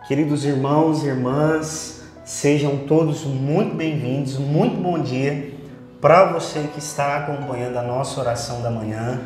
Queridos irmãos e irmãs, sejam todos muito bem-vindos, muito bom dia para você que está acompanhando a nossa oração da manhã.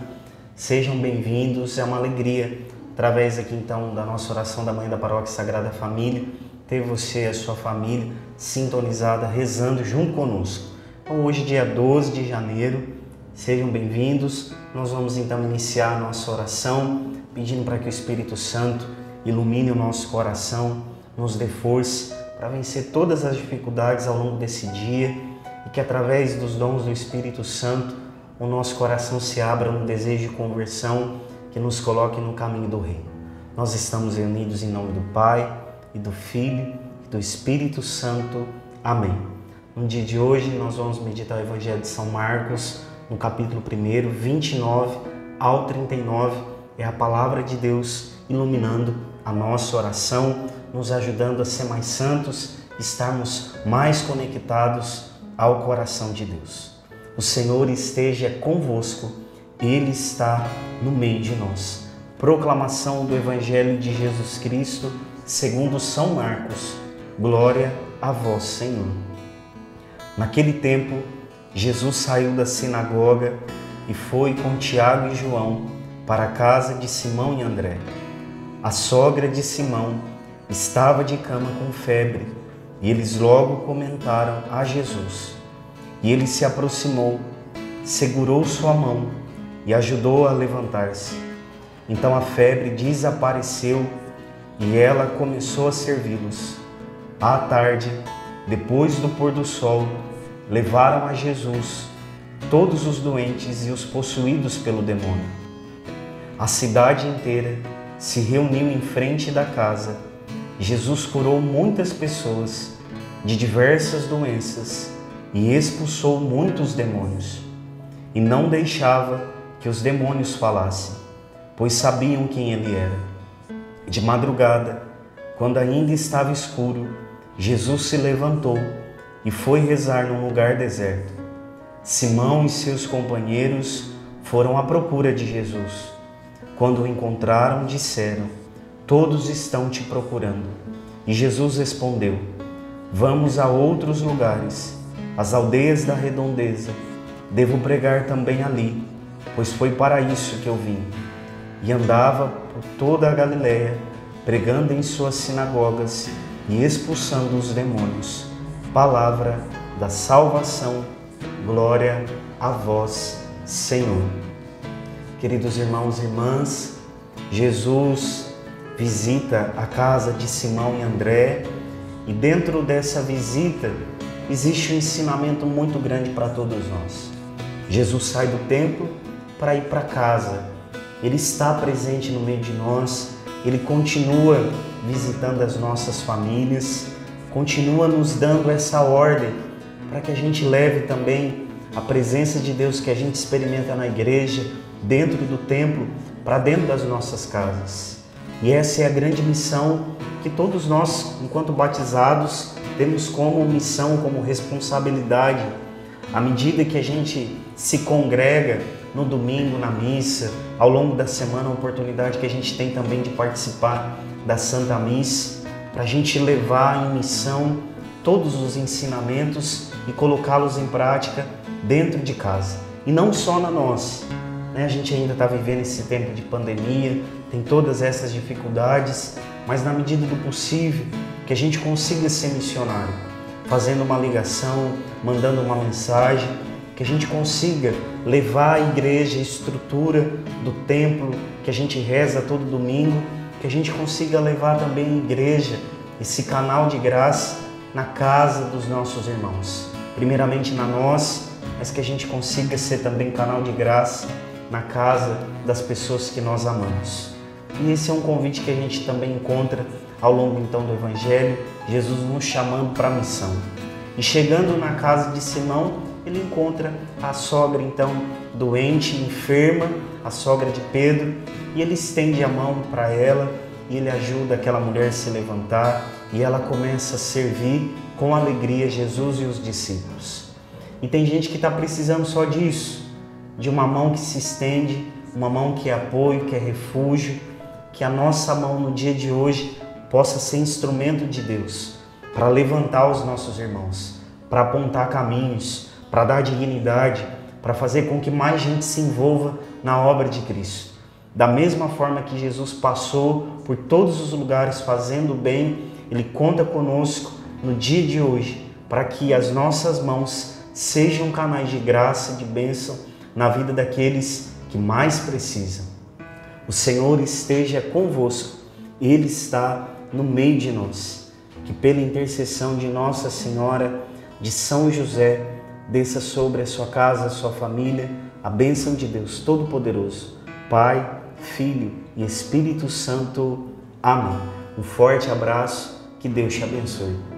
Sejam bem-vindos, é uma alegria, através aqui então da nossa oração da manhã da Paróquia Sagrada Família, ter você e a sua família sintonizada, rezando junto conosco. Então hoje, dia 12 de janeiro, sejam bem-vindos. Nós vamos então iniciar a nossa oração, pedindo para que o Espírito Santo ilumine o nosso coração, nos dê força para vencer todas as dificuldades ao longo desse dia e que através dos dons do Espírito Santo o nosso coração se abra no desejo de conversão que nos coloque no caminho do Reino. Nós estamos reunidos em nome do Pai e do Filho e do Espírito Santo. Amém. No dia de hoje nós vamos meditar o Evangelho de São Marcos, no capítulo 1, 29 ao 39, é a palavra de Deus iluminando a nossa oração, nos ajudando a ser mais santos, estarmos mais conectados ao coração de Deus. O Senhor esteja convosco, Ele está no meio de nós. Proclamação do Evangelho de Jesus Cristo, segundo São Marcos. Glória a vós, Senhor. Naquele tempo, Jesus saiu da sinagoga e foi com Tiago e João para a casa de Simão e André. A sogra de Simão estava de cama com febre e eles logo comentaram a Jesus. E ele se aproximou, segurou sua mão e ajudou-a a levantar-se. Então a febre desapareceu e ela começou a servi-los. À tarde, depois do pôr do sol, levaram a Jesus todos os doentes e os possuídos pelo demônio. A cidade inteira se reuniu em frente da casa. Jesus curou muitas pessoas de diversas doenças e expulsou muitos demônios. E não deixava que os demônios falassem, pois sabiam quem ele era. De madrugada, quando ainda estava escuro, Jesus se levantou e foi rezar num lugar deserto. Simão e seus companheiros foram à procura de Jesus. Quando o encontraram, disseram: todos estão te procurando. E Jesus respondeu: vamos a outros lugares, às aldeias da redondeza. Devo pregar também ali, pois foi para isso que eu vim. E andava por toda a Galileia, pregando em suas sinagogas e expulsando os demônios. Palavra da salvação. Glória a vós, Senhor. Queridos irmãos e irmãs, Jesus visita a casa de Simão e André e dentro dessa visita existe um ensinamento muito grande para todos nós. Jesus sai do templo para ir para casa. Ele está presente no meio de nós, Ele continua visitando as nossas famílias, continua nos dando essa ordem para que a gente leve também a presença de Deus que a gente experimenta na igreja, dentro do templo, para dentro das nossas casas. E essa é a grande missão que todos nós, enquanto batizados, temos como missão, como responsabilidade. À medida que a gente se congrega no domingo, na missa, ao longo da semana, a oportunidade que a gente tem também de participar da Santa Missa, para a gente levar em missão todos os ensinamentos e colocá-los em prática dentro de casa. E não só na nossa. A gente ainda está vivendo esse tempo de pandemia, tem todas essas dificuldades, mas na medida do possível que a gente consiga ser missionário, fazendo uma ligação, mandando uma mensagem, que a gente consiga levar a igreja, a estrutura do templo que a gente reza todo domingo, que a gente consiga levar também a igreja, esse canal de graça na casa dos nossos irmãos. Primeiramente na nossa, mas que a gente consiga ser também canal de graça na casa das pessoas que nós amamos. E esse é um convite que a gente também encontra ao longo então do Evangelho, Jesus nos chamando para a missão. E chegando na casa de Simão, ele encontra a sogra então doente, enferma, a sogra de Pedro, e ele estende a mão para ela e ele ajuda aquela mulher a se levantar e ela começa a servir com alegria Jesus e os discípulos. E tem gente que está precisando só disso, de uma mão que se estende, uma mão que é apoio, que é refúgio, que a nossa mão no dia de hoje possa ser instrumento de Deus para levantar os nossos irmãos, para apontar caminhos, para dar dignidade, para fazer com que mais gente se envolva na obra de Cristo. Da mesma forma que Jesus passou por todos os lugares fazendo o bem, Ele conta conosco no dia de hoje para que as nossas mãos sejam canais de graça, de bênção na vida daqueles que mais precisam. O Senhor esteja convosco, Ele está no meio de nós. Que pela intercessão de Nossa Senhora, de São José, desça sobre a sua casa, a sua família, a bênção de Deus Todo-Poderoso, Pai, Filho e Espírito Santo. Amém. Um forte abraço, que Deus te abençoe.